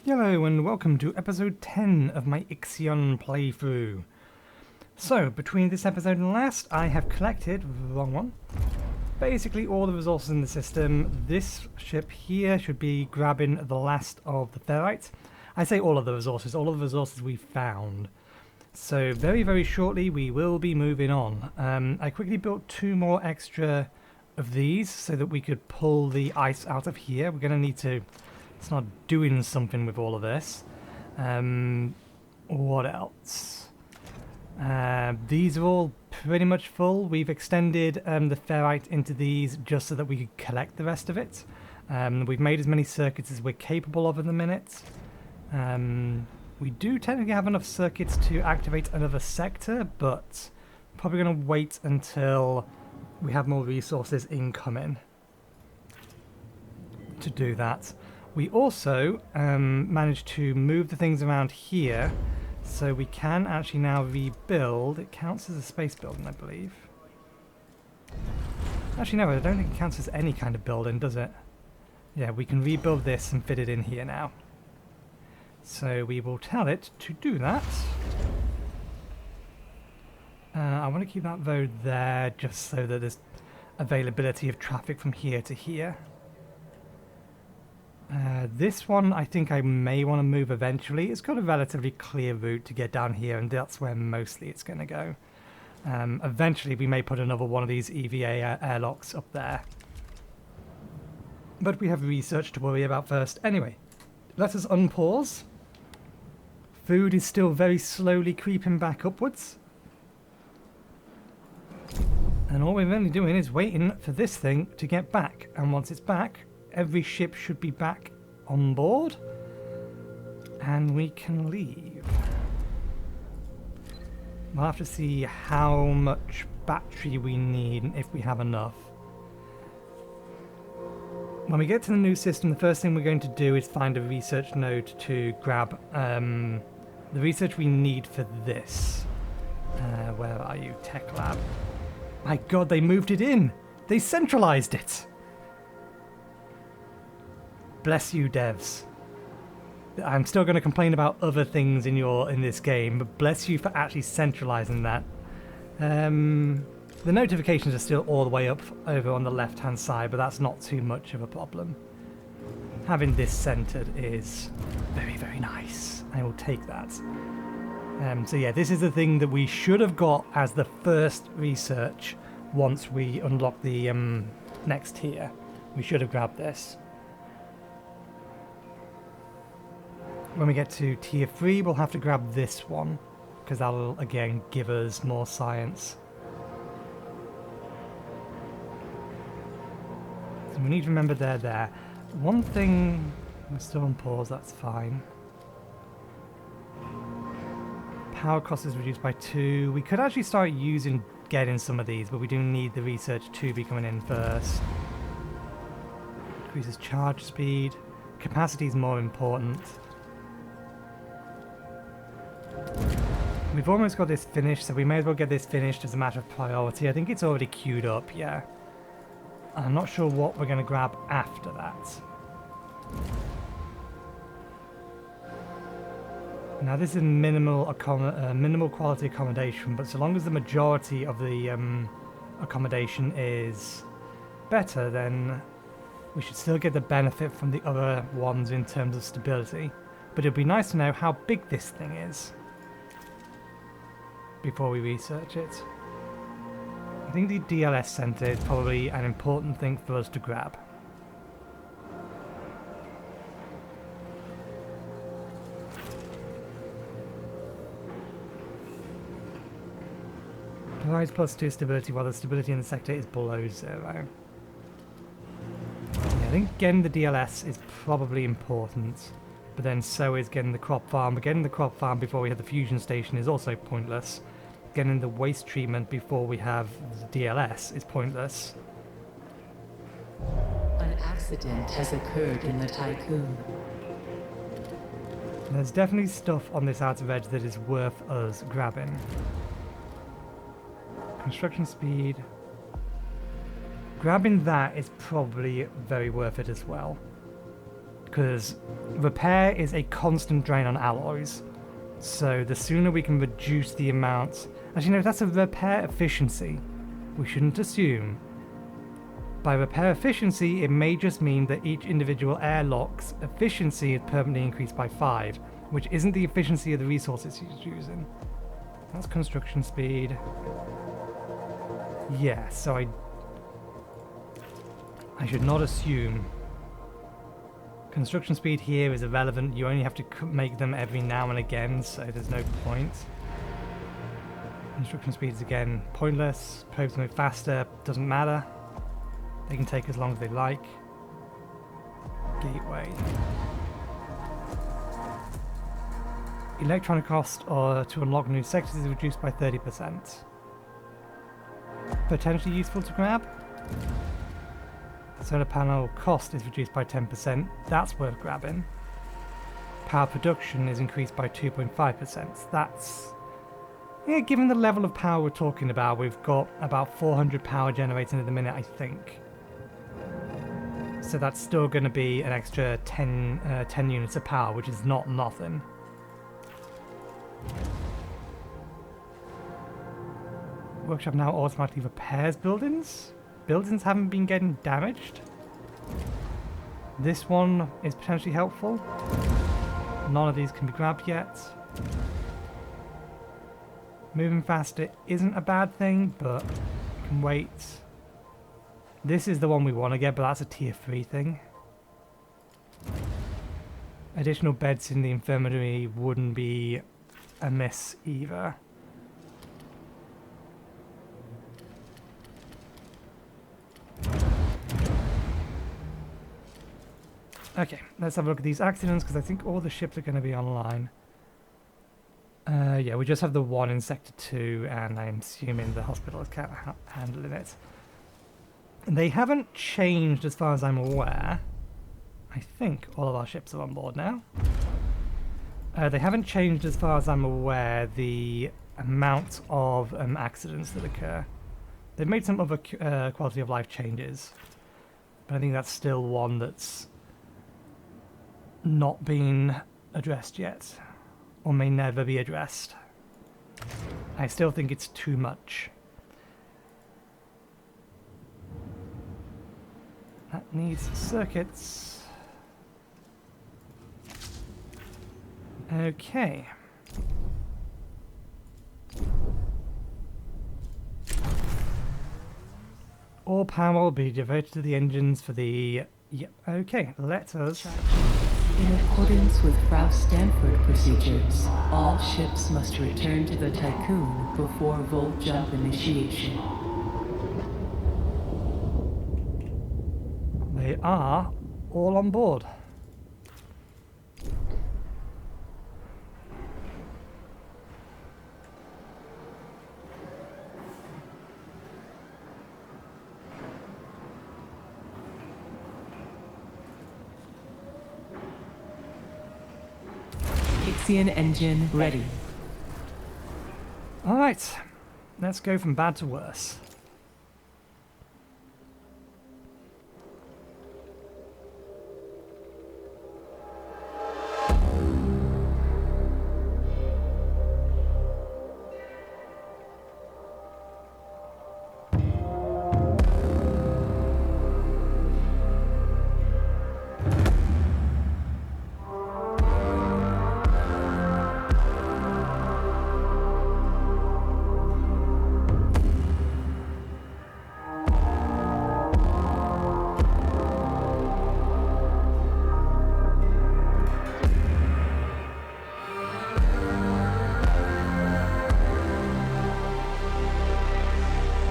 Hello and welcome to episode 10 of my IXION playthrough. So, between this episode and last, I have collected, wrong one, basically all the resources in the system. This ship here should be grabbing the last of the ferrites. I say all of the resources we found. So very shortly we will be moving on. I quickly built 2 more extra of these so that we could pull the ice out of here. We're going to need to start doing something with all of this. What else? These are all pretty much full. We've extended the ferrite into these just so that we could collect the rest of it. We've made as many circuits as we're capable of in the minute. We do technically have enough circuits to activate another sector, but probably going to wait until we have more resources incoming to do that. We also managed to move the things around here, so we can actually now rebuild. It counts as a space building, I believe. Actually, no, I don't think it counts as any kind of building, does it? Yeah, we can rebuild this and fit it in here now. So we will tell it to do that. I want to keep that road there just so that there's availability of traffic from here to here. This one I think I may want to move eventually. It's got a relatively clear route to get down here, and that's where mostly it's going to go. Eventually we may put another one of these EVA airlocks up there. But we have research to worry about first. Anyway, let us unpause. Food is still very slowly creeping back upwards. And all we're really doing is waiting for this thing to get back. And once it's back, every ship should be back on board. And we can leave. We'll have to see how much battery we need and if we have enough. When we get to the new system, the first thing we're going to do is find a research node to grab the research we need for this. Where are you? Tech lab. My god, they moved it in! They centralized it! Bless you, devs. I'm still going to complain about other things in this game, but bless you for actually centralizing that. The notifications are still all the way up over on the left-hand side, but that's not too much of a problem. Having this centered is very nice. I will take that. So yeah, this is the thing that we should have got as the first research once we unlock the next tier. We should have grabbed this. When we get to tier 3, we'll have to grab this one, because that'll again give us more science. So we need to remember they're there. One thing, we're still on pause, that's fine. Power cost is reduced by 2. We could actually start getting some of these, but we do need the research to be coming in first. Increases charge speed. Capacity is more important. We've almost got this finished, so we may as well get this finished as a matter of priority. I think it's already queued up, yeah. I'm not sure what we're going to grab after that. Now this is minimal quality accommodation, but so long as the majority of the accommodation is better, then we should still get the benefit from the other ones in terms of stability. But it'd be nice to know how big this thing is before we research it. I think the DLS center is probably an important thing for us to grab. Provides +2 stability while the stability in the sector is below 0. Yeah, I think getting the DLS is probably important, but then so is getting the crop farm. But getting the crop farm before we have the fusion station is also pointless. Getting the waste treatment before we have the DLS is pointless. An accident has occurred in the Tycoon. There's definitely stuff on this outer edge that is worth us grabbing. Construction speed. Grabbing that is probably very worth it as well. because repair is a constant drain on alloys. So the sooner we can reduce the amount... Actually, no, that's a repair efficiency. We shouldn't assume. By repair efficiency, it may just mean that each individual airlock's efficiency is permanently increased by 5, which isn't the efficiency of the resources he's using. That's construction speed. Yeah, so I should not assume. Construction speed here is irrelevant. You only have to make them every now and again, so there's no point. Construction speed is again pointless. Probes move faster, doesn't matter. They can take as long as they like. Gateway. Electronic cost to unlock new sectors is reduced by 30%. Potentially useful to grab. Solar panel cost is reduced by 10%. That's worth grabbing. Power production is increased by 2.5%. That's... yeah, given the level of power we're talking about, we've got about 400 power generating at the minute, I think. So that's still going to be an extra 10 units of power, which is not nothing. Workshop now automatically repairs buildings. Buildings haven't been getting damaged. This one is potentially helpful. None of these can be grabbed yet. Moving faster isn't a bad thing, but we can wait. This is the one we want to get, but that's a tier 3 thing. Additional beds in the infirmary wouldn't be amiss either. Okay, let's have a look at these accidents, because I think all the ships are going to be online. Yeah, we just have the one in Sector 2, and I'm assuming the hospital is handling it. They haven't changed as far as I'm aware. I think all of our ships are on board now. They haven't changed as far as I'm aware the amount of accidents that occur. They've made some other quality of life changes, but I think that's still one that's not been addressed yet, or may never be addressed. I still think it's too much. That needs circuits. Okay. All power will be diverted to the engines for the... Yep, okay, let us... In accordance with Frau Stanford procedures, all ships must return to the Tycoon before Volt Jump initiation. They are all on board. IXION engine ready. Alright, let's go from bad to worse.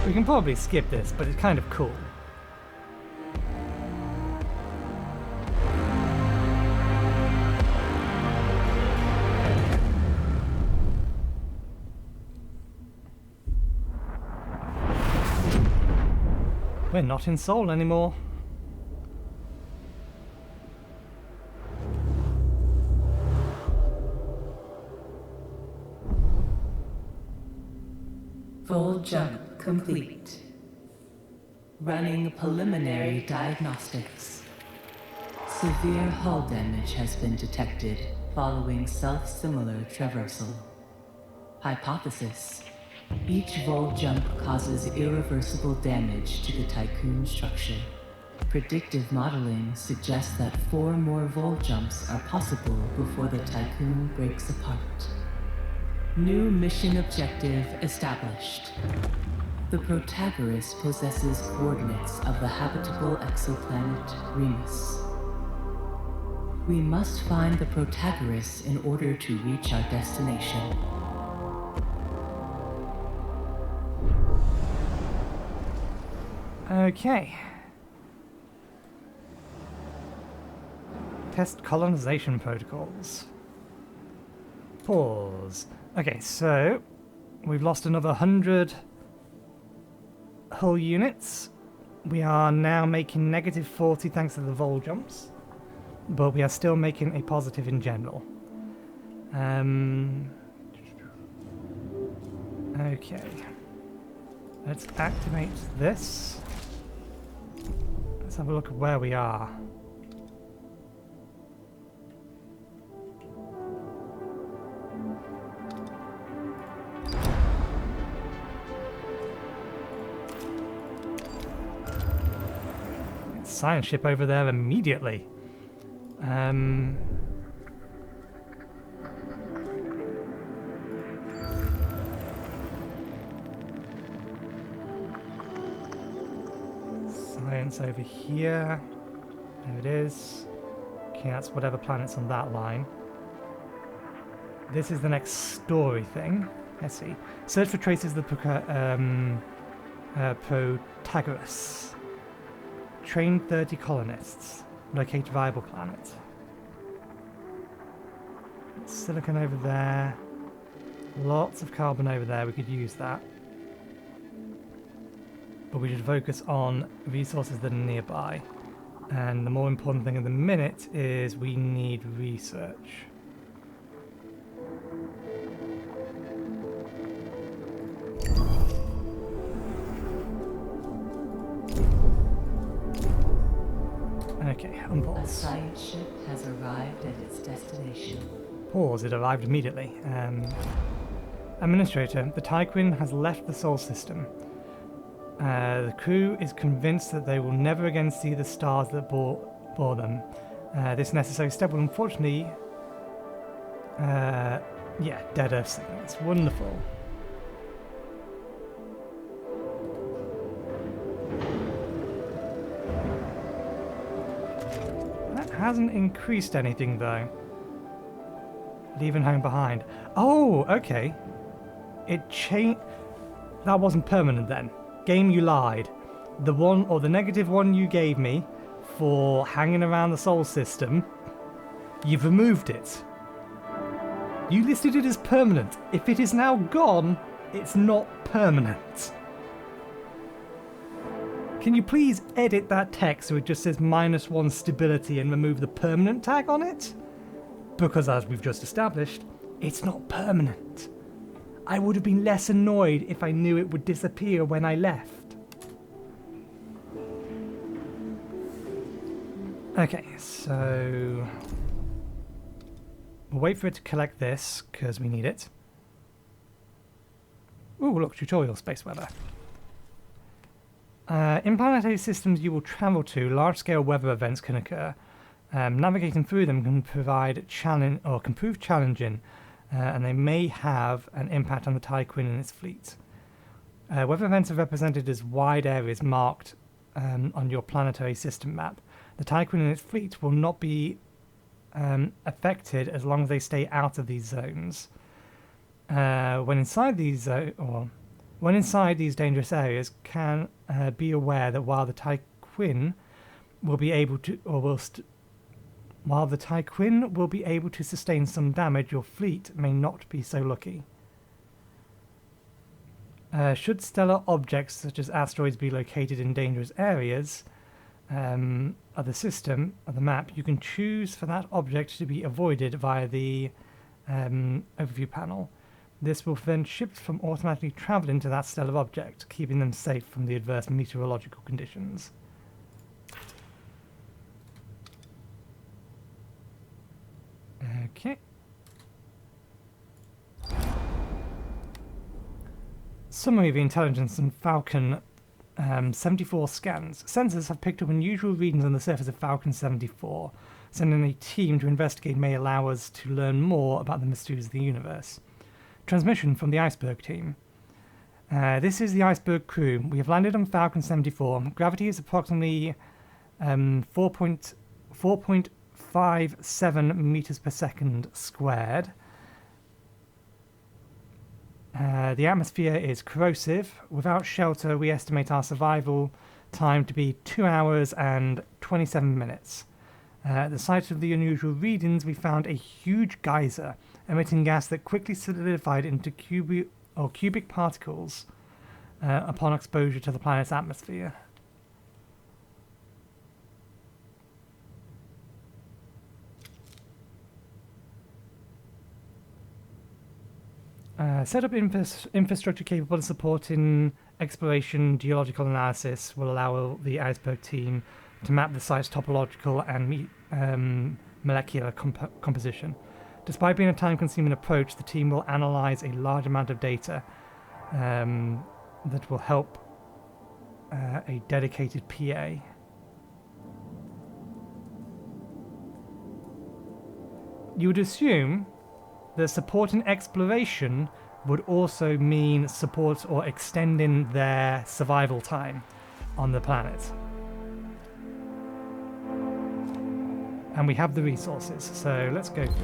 We can probably skip this, but it's kind of cool. We're not in Seoul anymore. Full jump complete. Running preliminary diagnostics. Severe hull damage has been detected following self-similar traversal. Hypothesis: each vol jump causes irreversible damage to the Tycoon structure. Predictive modeling suggests that 4 more vol jumps are possible before the Tycoon breaks apart. New mission objective established. The Protagoras possesses coordinates of the habitable exoplanet Remus. We must find the Protagoras in order to reach our destination. Okay. Test colonization protocols. Pause. Okay, so we've lost another 100 hull units. We are now making negative 40 thanks to the vol jumps, but we are still making a positive in general. Okay. Let's activate this. Let's have a look at where we are. Science ship over there immediately. Science over here. There it is. Okay, that's whatever planet's on that line. This is the next story thing. Let's see. Search for traces of the Protagoras. Train 30 colonists. Locate viable planet. Silicon over there. Lots of carbon over there. We could use that. But we should focus on resources that are nearby. And the more important thing at the minute is we need research. Okay, unpause. A science ship has arrived at its destination. Pause, it arrived immediately. Administrator, the Tycoon has left the Sol system. The crew is convinced that they will never again see the stars that bore them. This necessary step will unfortunately... yeah, dead Earth signals. Wonderful. Hasn't increased anything though. Leaving home behind. Oh, okay. It changed. That wasn't permanent then. Game, you lied. The one or the negative one you gave me for hanging around the Sol system, you've removed it. You listed it as permanent. If it is now gone, it's not permanent. Can you please edit that text so it just says -1 stability and remove the permanent tag on it? Because as we've just established, it's not permanent. I would have been less annoyed if I knew it would disappear when I left. Okay, so... we'll wait for it to collect this, because we need it. Ooh, look, tutorial space weather. In planetary systems you will travel to, large-scale weather events can occur. Navigating through them can provide challenge or can prove challenging, and they may have an impact on the Tycoon and its fleet. Weather events are represented as wide areas marked on your planetary system map. The Tycoon and its fleet will not be affected as long as they stay out of these zones. When inside these dangerous areas, can be aware that while the Tycoon will be able to, sustain some damage, your fleet may not be so lucky. Should stellar objects such as asteroids be located in dangerous areas of the system, of the map, you can choose for that object to be avoided via the overview panel. This will prevent ships from automatically travelling to that stellar object, keeping them safe from the adverse meteorological conditions. Okay. Summary of the intelligence and Falcon 74 scans. Sensors have picked up unusual readings on the surface of Falcon 74. Sending a team to investigate may allow us to learn more about the mysteries of the universe. Transmission from the Iceberg team. This is the Iceberg crew. We have landed on Falcon 74. Gravity is approximately 4.57 meters per second squared. The atmosphere is corrosive. Without shelter, we estimate our survival time to be 2 hours and 27 minutes. At the site of the unusual readings, we found a huge geyser emitting gas that quickly solidified into cubic particles upon exposure to the planet's atmosphere. Set up infrastructure capable of supporting exploration. Geological analysis will allow the Iceberg team to map the site's topological and molecular composition. Despite being a time-consuming approach, the team will analyze a large amount of data that will help a dedicated PA. You would assume that supporting exploration would also mean support or extending their survival time on the planet. And we have the resources, so let's go for it.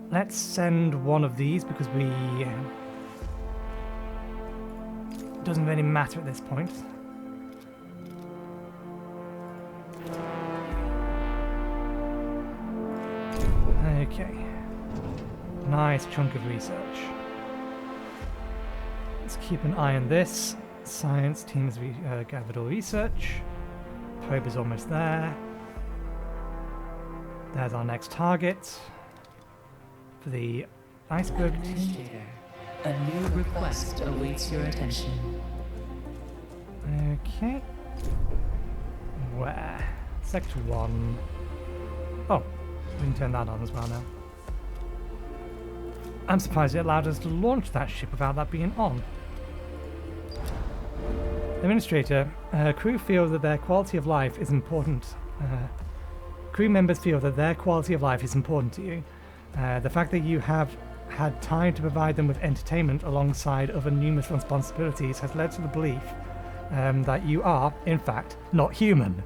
Let's send one of these because doesn't really matter at this point. Okay. Nice chunk of research. Let's keep an eye on this. Science team has gathered all research. Probe is almost there. There's our next target for the Iceberg team. A new request awaits your attention. Okay. Where? Sector 1. Oh, we can turn that on as well now. I'm surprised it allowed us to launch that ship without that being on. Administrator, crew feel that their quality of life is important. Crew members feel that their quality of life is important to you. The fact that you have had time to provide them with entertainment alongside other numerous responsibilities has led to the belief that you are, in fact, not human.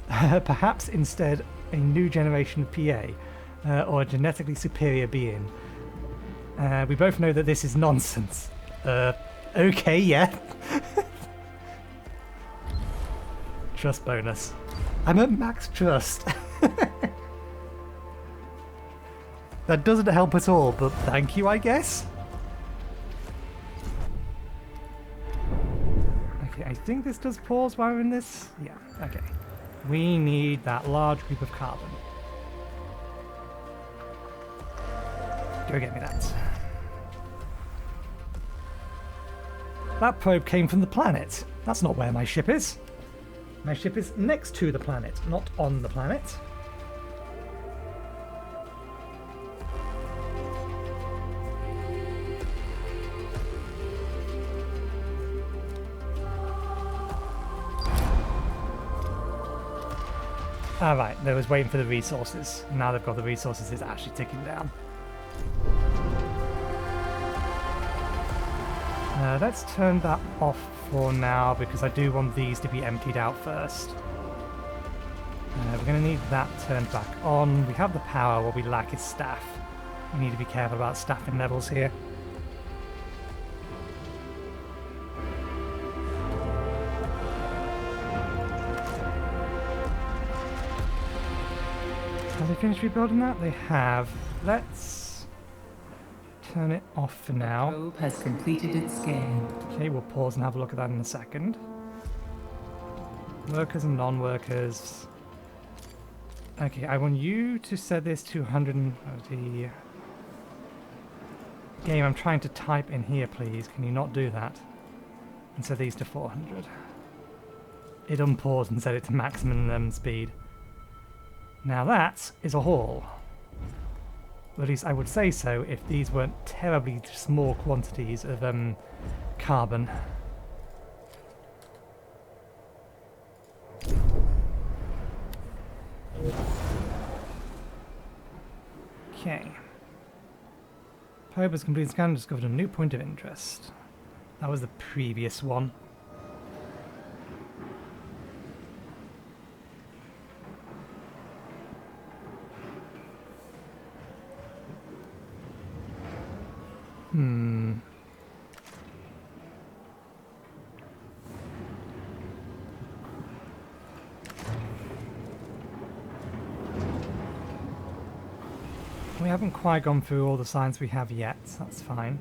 Perhaps instead a new generation of PA, or a genetically superior being. We both know that this is nonsense. Okay, yeah. Trust bonus. I'm at max trust. That doesn't help at all, but thank you, I guess. Okay, I think this does pause while we're in this. Yeah, okay. We need that large group of carbon. Go get me that. That probe came from the planet. That's not where my ship is. My ship is next to the planet, not on the planet. Alright, they was waiting for the resources. Now they've got the resources, it's actually ticking down. Let's turn that off for now because I do want these to be emptied out first. We're going to need that turned back on. We have the power, what we lack is staff. We need to be careful about staffing levels here. Have they finished rebuilding that? They have. Let's turn it off for now. The probe has completed its scan. Okay, we'll pause and have a look at that in a second. Workers and non-workers. Okay, I want you to set this to 130. Game, I'm trying to type in here, please. Can you not do that? And set these to 400. it unpaused and set it to maximum speed. Now that is a haul. Or at least I would say so if these weren't terribly small quantities of carbon. Okay. Probe has completed scan and discovered a new point of interest. That was the previous one. We haven't quite gone through all the signs we have yet, so that's fine.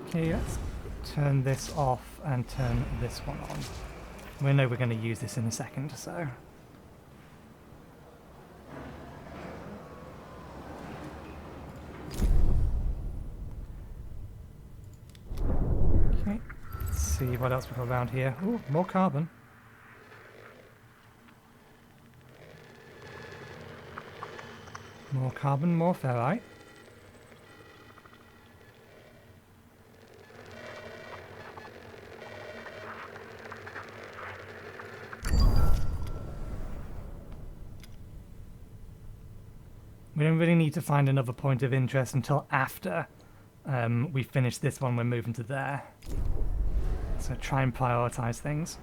Okay, let's turn this off and turn this one on. We know we're going to use this in a second, so... Okay, let's see what else we've got around here. Ooh, more carbon. More carbon, more ferrite. We don't really need to find another point of interest until after we finish this one. We're moving to there. So try and prioritize things.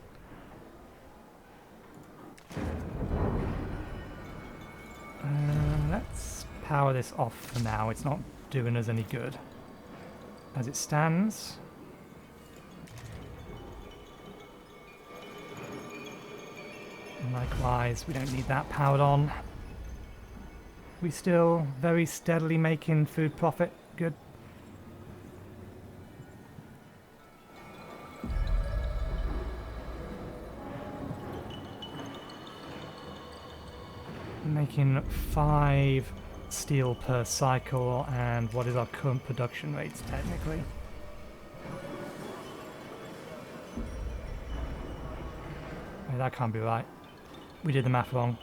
Let's power this off for now. It's not doing us any good as it stands. And likewise, we don't need that powered on. We still very steadily making food profit. Good. Making 5 steel per cycle, and what is our current production rates technically? Oh, that can't be right. We did the math wrong.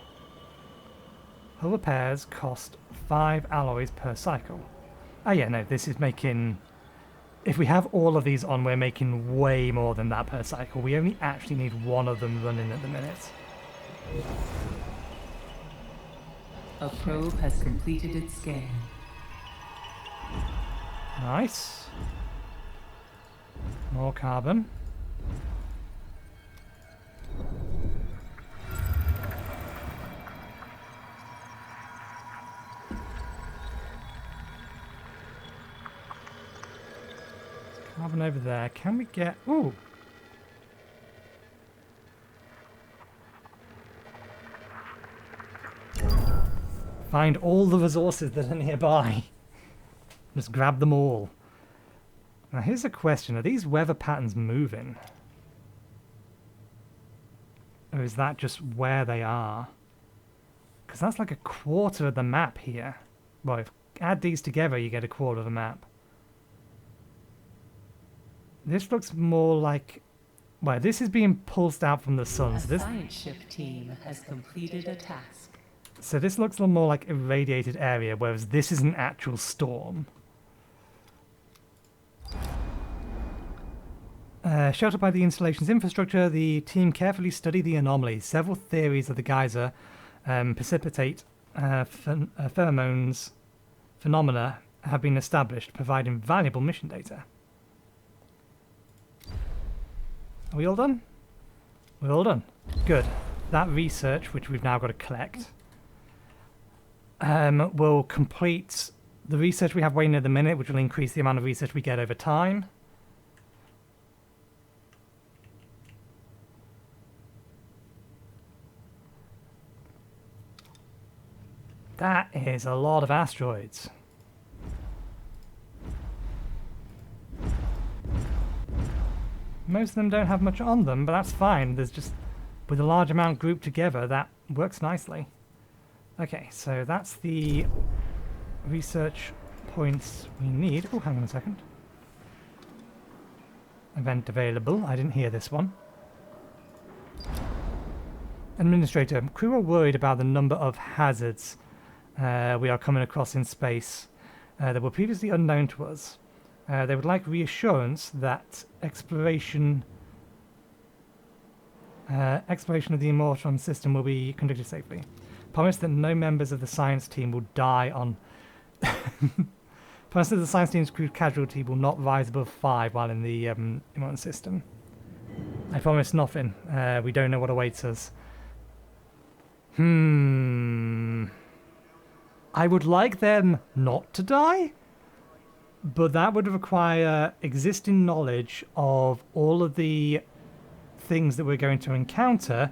Hull repairs cost 5 alloys per cycle. Oh yeah, no, this is making... If we have all of these on, we're making way more than that per cycle. We only actually need one of them running at the minute. A probe has completed its scan. Nice. More carbon. Carbon over there. Can we get... Ooh! Find all the resources that are nearby. Just grab them all. Now here's a question. Are these weather patterns moving? Or is that just where they are? Because that's like a quarter of the map here. Well, if you add these together, you get a quarter of the map. This looks more like... Well, this is being pulsed out from the sun. A So this... science ship team has completed a task. So this looks a little more like a radiated area, whereas this is an actual storm. Sheltered by the installation's infrastructure, the team carefully studied the anomaly. Several theories of the geyser precipitate pheromones phenomena have been established, providing valuable mission data. Are we all done? We're all done. Good. That research, which we've now got to collect, will complete the research we have waiting at the minute, which will increase the amount of research we get over time. That is a lot of asteroids. Most of them don't have much on them, but that's fine. There's just, with a large amount grouped together, that works nicely. Okay, so that's the research points we need. Oh, hang on a second. Event available. I didn't hear this one. Administrator, crew are worried about the number of hazards we are coming across in space that were previously unknown to us. They would like reassurance that exploration of the Immortron system will be conducted safely. Promise that no members of the science team will die on... Promise that the science team's crew casualty will not rise above 5 while in the Immortron system. I promise nothing. We don't know what awaits us. I would like them not to die, but that would require existing knowledge of all of the things that we're going to encounter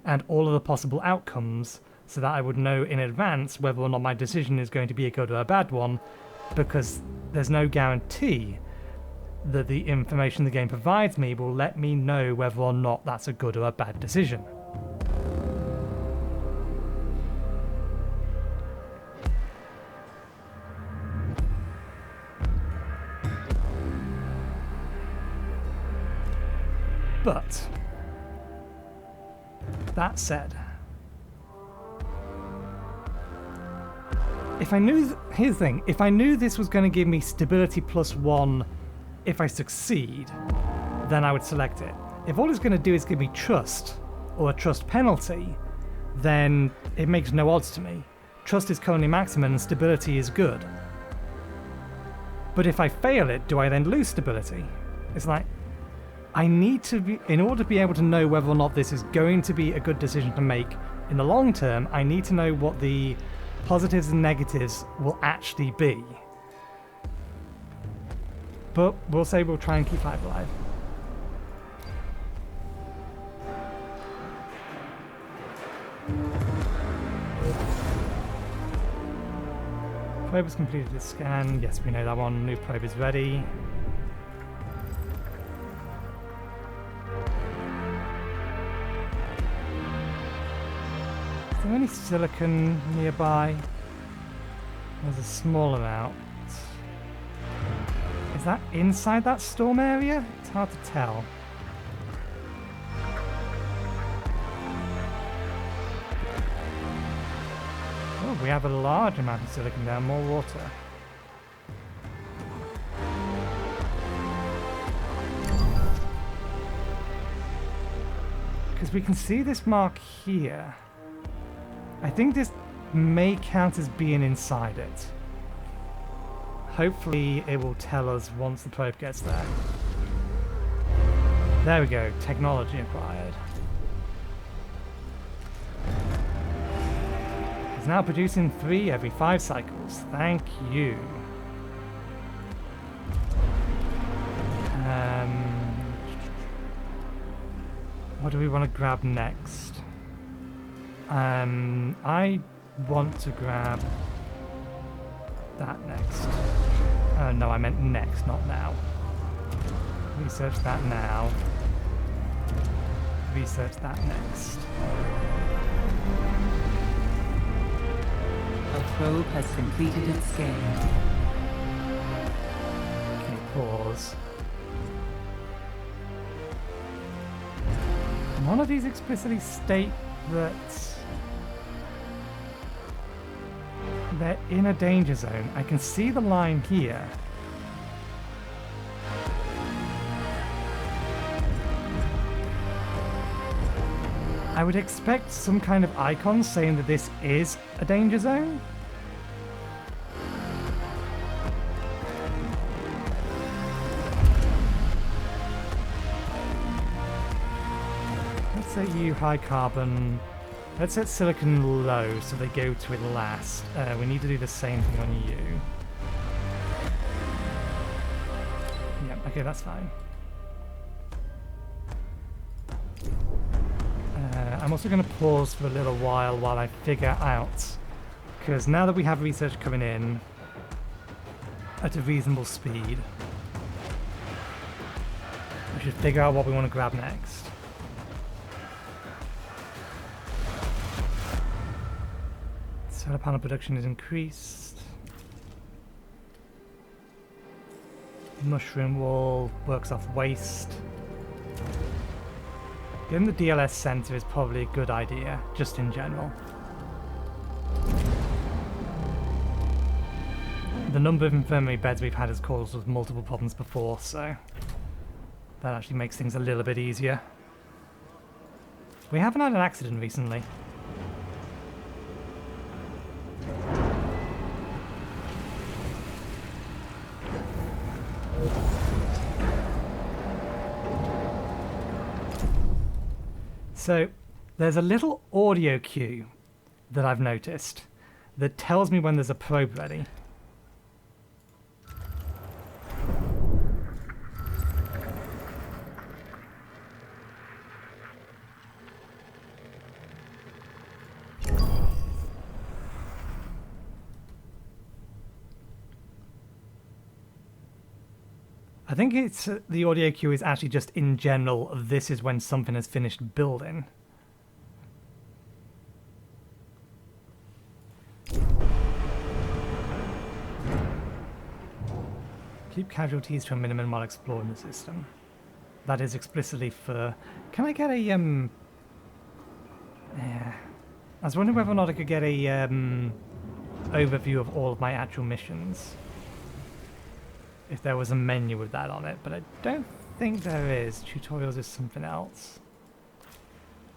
and all of the possible outcomes, so that I would know in advance whether or not my decision is going to be a good or a bad one, because there's no guarantee that the information the game provides me will let me know whether or not that's a good or a bad decision. But that said, if I knew, here's the thing, if I knew this was going to give me stability +1 if I succeed, then I would select it. If all it's going to do is give me trust, or a trust penalty, then it makes no odds to me. Trust is currently maximum and stability is good. But if I fail it, do I then lose stability? It's like, I need to be, in order to be able to know whether or not this is going to be a good decision to make in the long term, I need to know what the positives and negatives will actually be. But we'll say we'll try and keep 5 alive. Probe has completed its scan. Yes, we know that one. New probe is ready. Is there any silicon nearby? There's a small amount. Is that inside that storm area? It's hard to tell. Oh, we have a large amount of silicon down, more water. Because we can see this mark here. I think this may count as being inside it. Hopefully it will tell us once the probe gets there. There we go, technology acquired. It's now producing 3 every 5 cycles. Thank you. What do we want to grab next? I want to grab that next. No, I meant next, not now. Research that now. Research that next. A probe has completed its scan. Okay, pause. None of these explicitly state that they're in a danger zone. I can see the line here. I would expect some kind of icon saying that this is a danger zone. Let's set you high carbon. Let's set silicon low so they go to it last. We need to do the same thing on you. Yep, okay, that's fine. I'm also going to pause for a little while I figure out, because now that we have research coming in at a reasonable speed, we should figure out what we want to grab next. Solar panel production is increased. Mushroom wall works off waste. Getting the DLS sensor is probably a good idea, just in general. The number of infirmary beds we've had has caused us multiple problems before, so that actually makes things a little bit easier. We haven't had an accident recently. So, there's a little audio cue that I've noticed that tells me when there's a probe ready. I think it's the audio cue is actually just in general, this is when something has finished building. Keep casualties to a minimum while exploring the system. That is explicitly for... Can I get a... Yeah. I was wondering whether or not I could get a overview of all of my actual missions. If there was a menu with that on it, but I don't think there is. Tutorials is something else.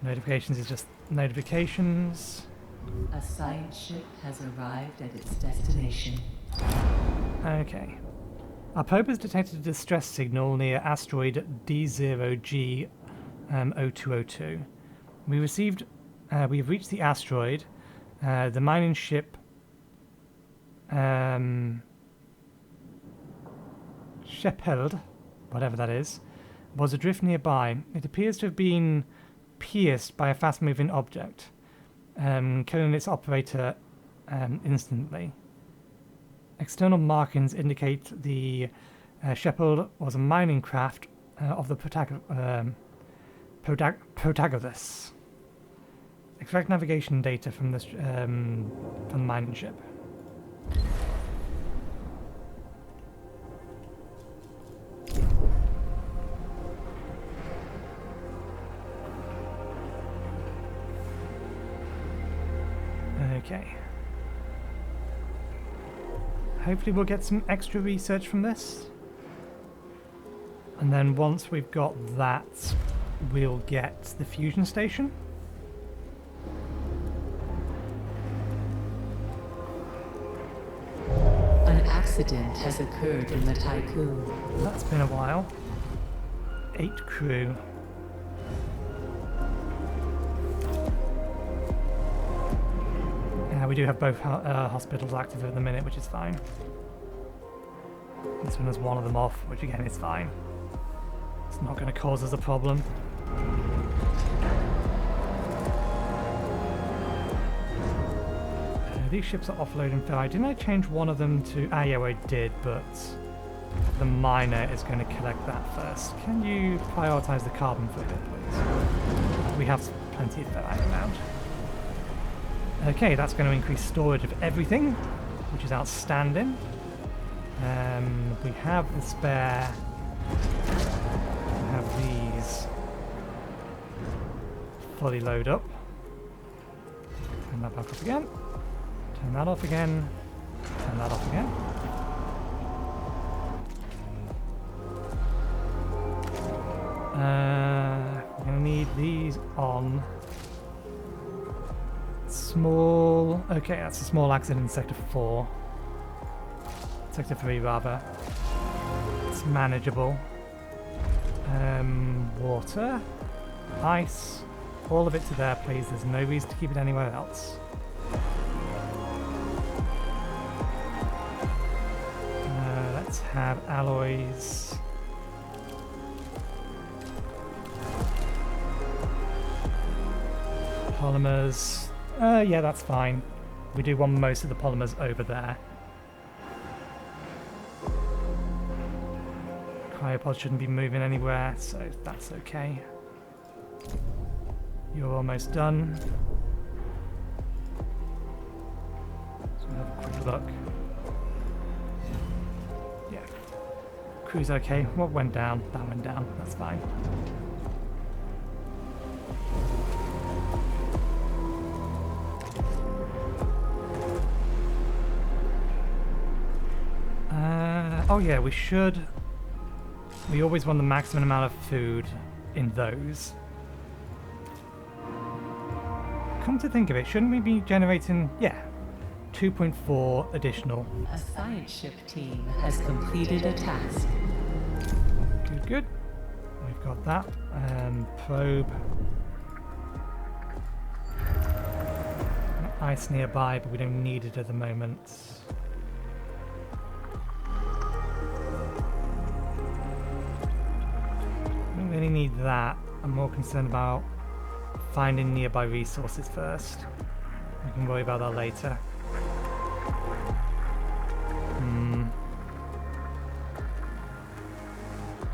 Notifications is just notifications. A science ship has arrived at its destination. Okay. Our probe has detected a distress signal near asteroid D0G0202. We have reached the asteroid. The mining ship Shepard, whatever that is, was adrift nearby. It appears to have been pierced by a fast-moving object, killing its operator instantly. External markings indicate the Shepard was a mining craft of the Protagoras. Extract navigation data from the mining ship. Okay. Hopefully we'll get some extra research from this. And then once we've got that, we'll get the fusion station. An accident has occurred in the Tycoon. That's been a while. 8 crew. We do have both hospitals active at the minute, which is fine. This one has one of them off, which again is fine. It's not going to cause us a problem. These ships are offloading fair. Didn't I change one of them to... Ah, yeah, I did, but the miner is going to collect that first. Can you prioritise the carbon for it, please? We have plenty of ferrite around. Okay, that's going to increase storage of everything, which is outstanding. We have the spare. We have these fully load up. Turn that back up again. Turn that off again. Turn that off again. We're going to need these on. Small... Okay, that's a small accident in Sector 4. Sector 3, rather. It's manageable. Water. Ice. All of it to there, please. There's no reason to keep it anywhere else. Let's have alloys. Polymers. Yeah, that's fine. We do want most of the polymers over there. Cryopods shouldn't be moving anywhere, so that's okay. You're almost done. look. Yeah. Crew's okay. What went down? That went down. That's fine. Oh yeah, we should. We always want the maximum amount of food in those. Come to think of it, shouldn't we be generating, 2.4 additional? A science ship team has completed a task. Good, good. We've got that. Probe. Ice nearby, but we don't need it at the moment. We don't really need that. I'm more concerned about finding nearby resources first. We can worry about that later.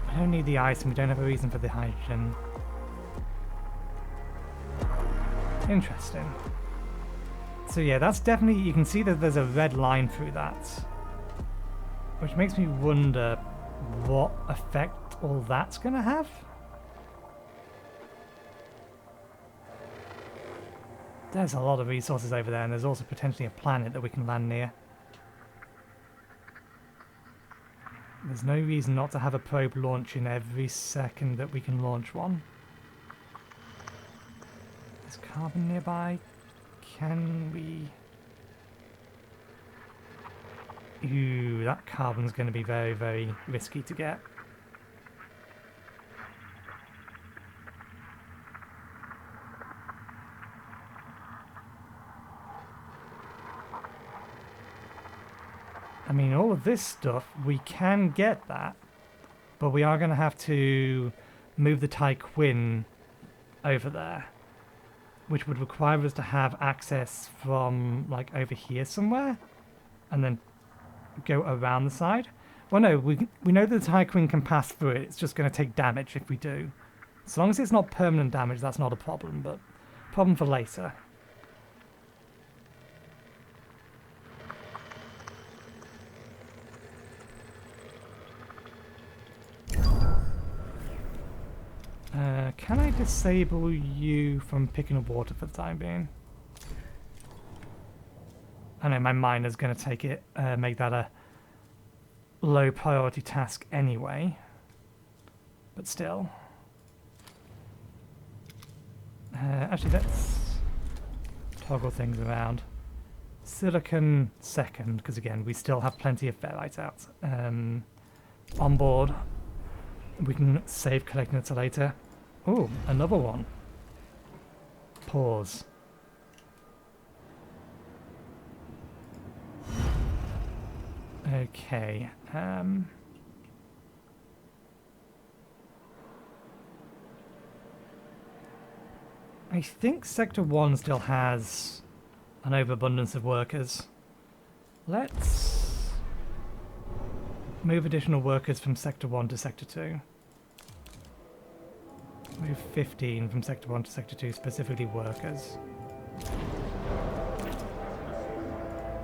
I don't need the ice and we don't have a reason for the hydrogen. Interesting. So yeah, that's definitely, you can see that there's a red line through that. Which makes me wonder what effect all that's going to have. There's a lot of resources over there, and there's also potentially a planet that we can land near. There's no reason not to have a probe launching every second that we can launch one. Is carbon nearby? Can we... Ooh, that carbon's going to be very, very risky to get. I mean, all of this stuff, we can get that, but we are going to have to move the Tyquin over there, which would require us to have access from, like, over here somewhere, and then go around the side. Well, no, we know that the Tyquin can pass through it. It's just going to take damage if we do. As long as it's not permanent damage, that's not a problem, but problem for later. Can I disable you from picking up water for the time being? I know my miner's going to take it, make that a low priority task anyway, but still. Actually, let's toggle things around. Silicon second, because again, we still have plenty of ferrite out. On board, we can save collecting it to later. Oh, another one. Pause. Okay. I think Sector 1 still has an overabundance of workers. Let's move additional workers from Sector 1 to Sector 2. Move 15 from Sector 1 to Sector 2, specifically workers.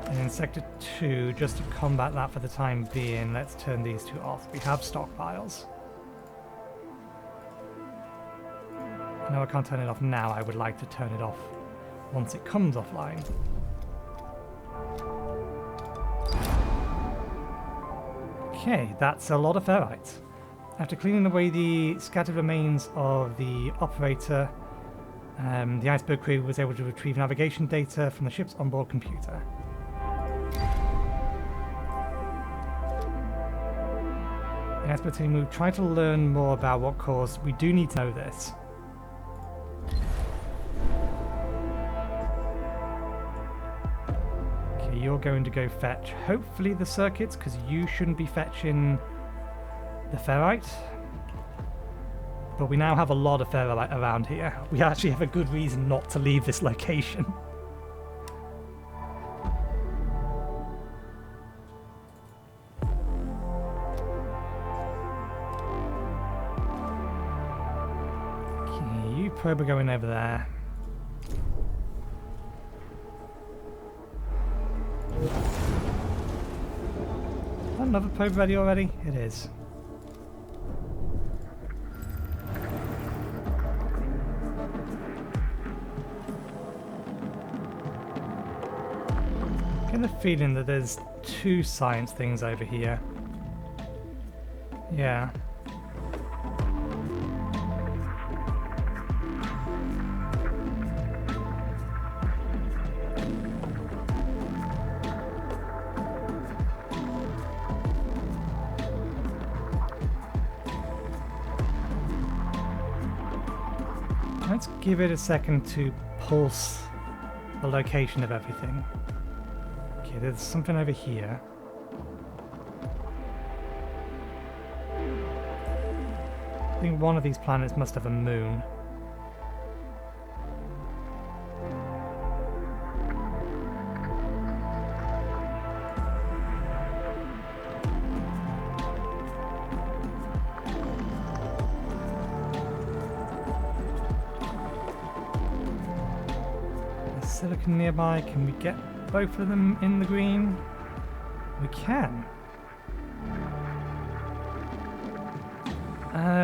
And in Sector 2, just to combat that for the time being, let's turn these two off. We have stockpiles. No, I can't turn it off now. I would like to turn it off once it comes offline. Okay, that's a lot of ferrite. After cleaning away the scattered remains of the operator, the iceberg crew was able to retrieve navigation data from the ship's onboard computer. The iceberg team will try to learn more about what caused. We do need to know this. Okay, you're going to go fetch, hopefully, the circuits, because you shouldn't be fetching the ferrite. But we now have a lot of ferrite around here. We actually have a good reason not to leave this location. Okay, you probe are going over there. Another probe ready already? It is. I get the feeling that there's 2 science things over here. Yeah. Let's give it a second to pulse the location of everything. Okay, there's something over here. I think one of these planets must have a moon. Silicon nearby. Can we get both of them in the green? We can.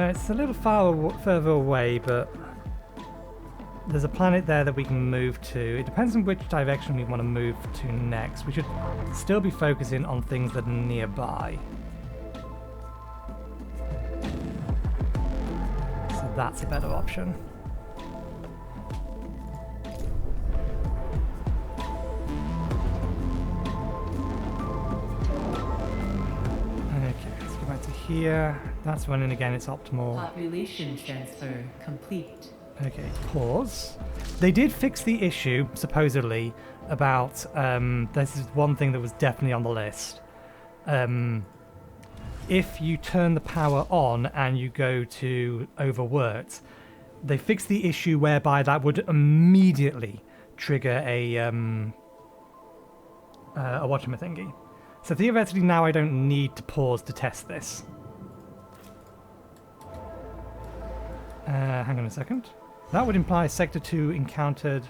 It's a little further away, but there's a planet there that we can move to. It depends on which direction we want to move to next. We should still be focusing on things that are nearby. So that's a better option. Here, that's running again, it's optimal. Population transfer complete. Okay, pause. They did fix the issue, supposedly, about, this is one thing that was definitely on the list. If you turn the power on and you go to overworked, they fixed the issue whereby that would immediately trigger a whatchamacallit. So theoretically now I don't need to pause to test this. Hang on a second. That would imply Sector 2 encountered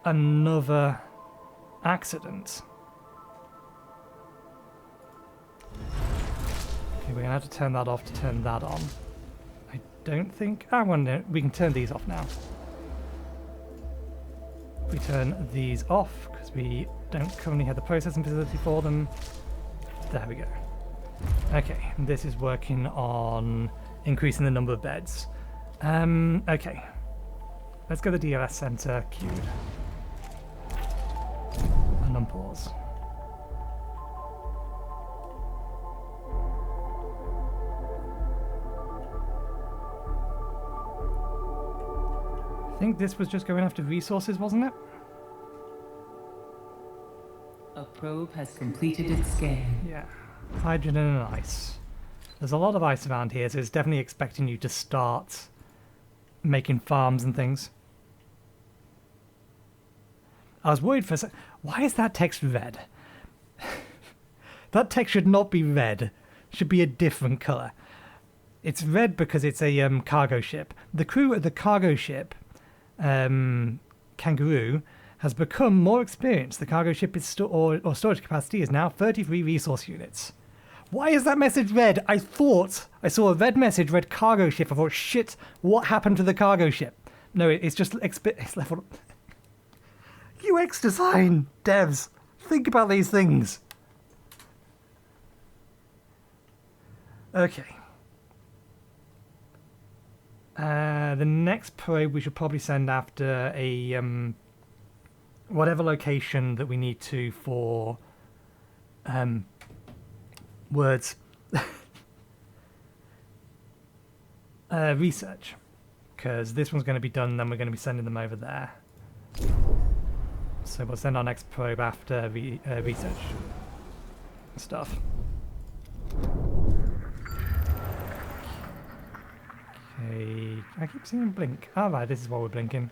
another accident. Okay, we're going to have to turn that off to turn that on. I don't think... we can turn these off now. We turn these off because we don't currently have the processing facility for them. There we go. Okay, this is working on increasing the number of beds. Okay. Let's go to the DLS center queued. And unpause. I think this was just going after resources, wasn't it? A probe has completed its scan. Yeah. Hydrogen and ice. There's a lot of ice around here, so it's definitely expecting you to start making farms and things. I was worried for a sec. Why is that text red? That text should not be red. It should be a different colour. It's red because it's a cargo ship. The crew of the cargo ship, Kangaroo, has become more experienced. The cargo ship is or storage capacity is now 33 resource units. Why is that message red? I thought I saw a red message, red cargo ship. I thought, shit, what happened to the cargo ship? No, it's just it's level. UX design, devs, think about these things. Okay. The next probe we should probably send after a whatever location that we need to for words research, because this one's going to be done, then we're going to be sending them over there. So we'll send our next probe after research stuff. Okay, I keep seeing him blink. All right, this is why we're blinking.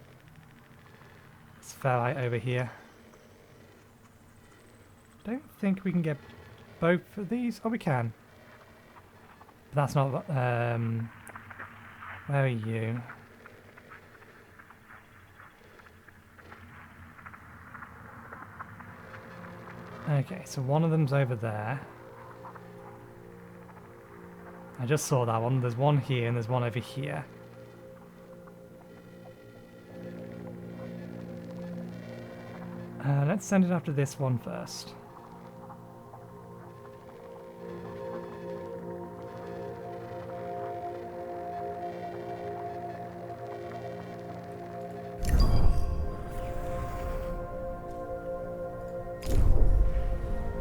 It's Ferrite over here. Don't think we can get both of these. Oh, we can. But that's not... where are you? Okay, so one of them's over there. I just saw that one. There's one here and there's one over here. Let's send it after this one first.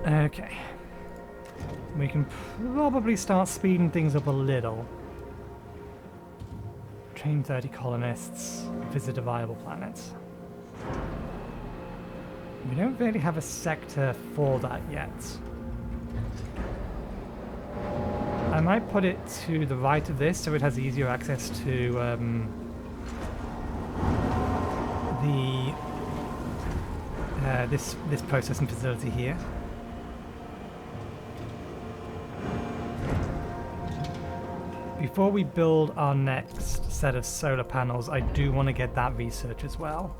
Okay. We can probably start speeding things up a little. Train 30 colonists, visit a viable planet. We don't really have a sector for that yet. I might put it to the right of this so it has easier access to this processing facility here. Before we build our next set of solar panels, I do want to get that research as well.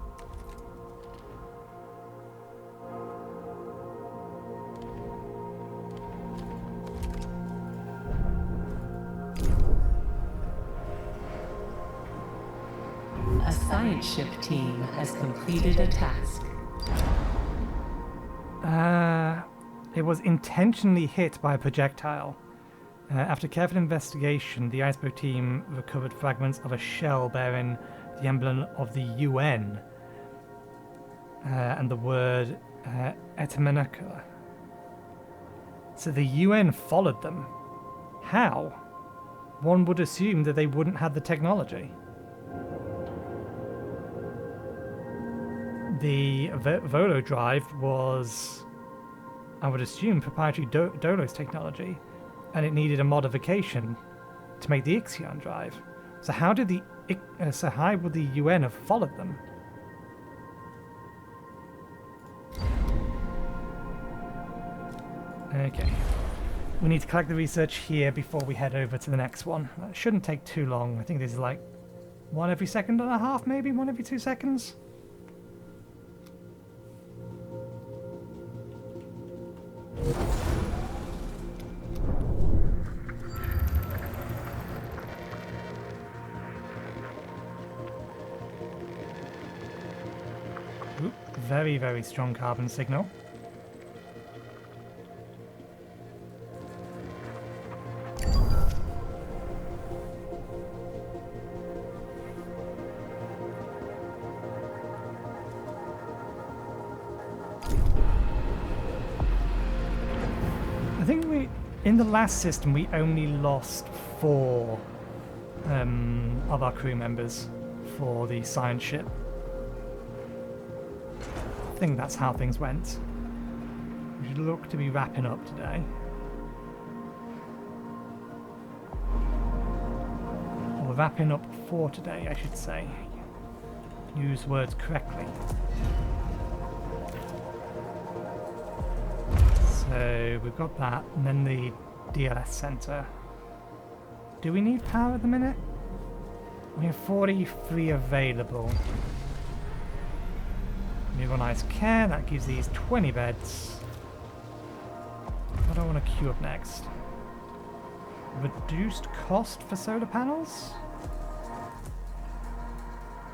A science ship team has completed a task. It was intentionally hit by a projectile. After careful investigation, the iceberg team recovered fragments of a shell bearing the emblem of the UN and the word Ep10. So the UN followed them. How? One would assume that they wouldn't have the technology. The Volo drive was, I would assume, proprietary Dolos technology, and it needed a modification to make the IXION drive. So how would the UN have followed them? Okay. We need to collect the research here before we head over to the next one. That shouldn't take too long. I think this is like one every second and a half, maybe? One every 2 seconds? Ooh, very, very strong carbon signal. I think in the last system we only lost 4 of our crew members for the science ship. I think that's how things went. We should look to be wrapping up today. Or wrapping up for today, I should say. Use words correctly. So we've got that, and then the DLS center. Do we need power at the minute? We have 43 available. Move on ice care, that gives these 20 beds. What do I want to queue up next? Reduced cost for solar panels?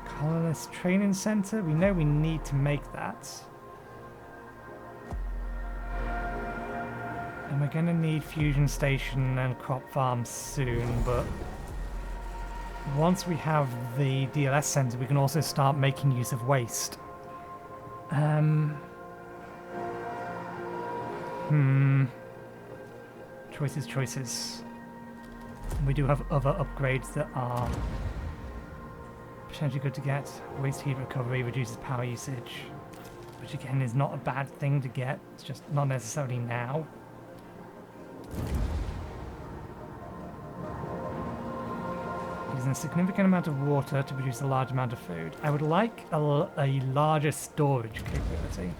Colonist training center? We know we need to make that. And we're going to need fusion station and crop farm soon, but once we have the DLS center, we can also start making use of waste. Choices. We do have other upgrades that are potentially good to get. Waste heat recovery reduces power usage, which again is not a bad thing to get. It's just not necessarily now. Using a significant amount of water to produce a large amount of food. I would like a larger storage capability.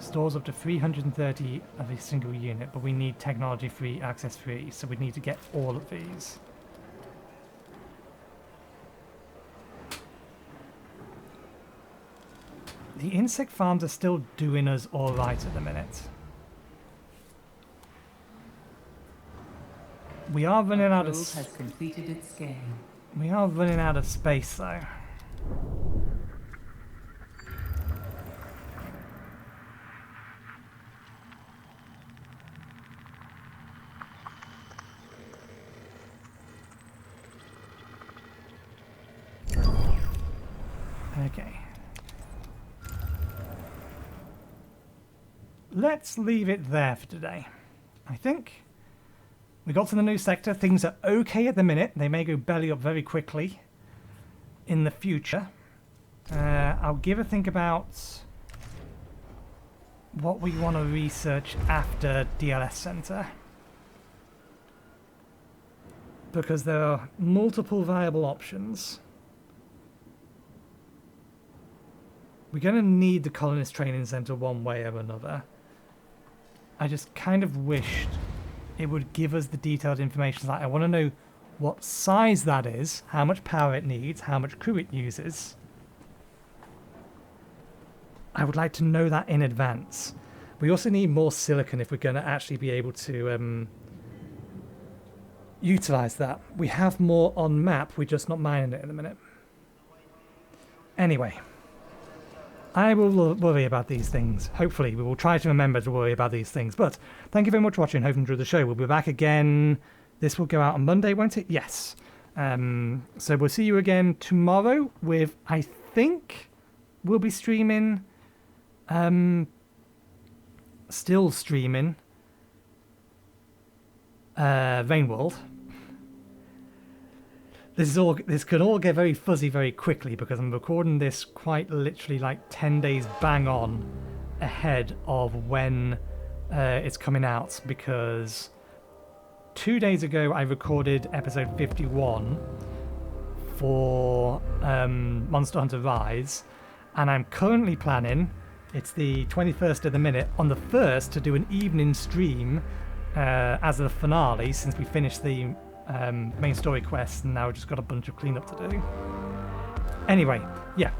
Stores up to 330 of a single unit, but we need technology free, access free, so we need to get all of these. The insect farms are still doing us alright at the minute. We are running out of... Probe has completed its scan. We are running out of space though. Okay. Let's leave it there for today. I think we got to the new sector. Things are okay at the minute. They may go belly up very quickly in the future. I'll give a think about what we want to research after DLS Center. Because there are multiple viable options. We're going to need the Colonist Training Center one way or another. I just kind of wished it would give us the detailed information. Like, I want to know what size that is, how much power it needs, how much crew it uses. I would like to know that in advance. We also need more silicon if we're going to actually be able to utilize that. We have more on map, we're just not mining it in a minute. Anyway, I will worry about these things. Hopefully, we will try to remember to worry about these things. But thank you very much for watching. Hope you enjoyed the show. We'll be back again. This will go out on Monday, won't it? Yes. So we'll see you again tomorrow with, I think, we'll be streaming, still streaming, Rainworld. This could all get very fuzzy very quickly because I'm recording this quite literally like 10 days bang on ahead of when it's coming out, because 2 days ago I recorded episode 51 for Monster Hunter Rise, and I'm currently planning, it's the 21st of the minute, on the 1st to do an evening stream as the finale, since we finished the main story quest and now we've just got a bunch of cleanup to do. Anyway, yeah,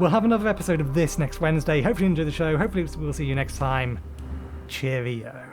we'll have another episode of this next Wednesday. Hopefully you enjoy the show. Hopefully we'll see you next time. Cheerio.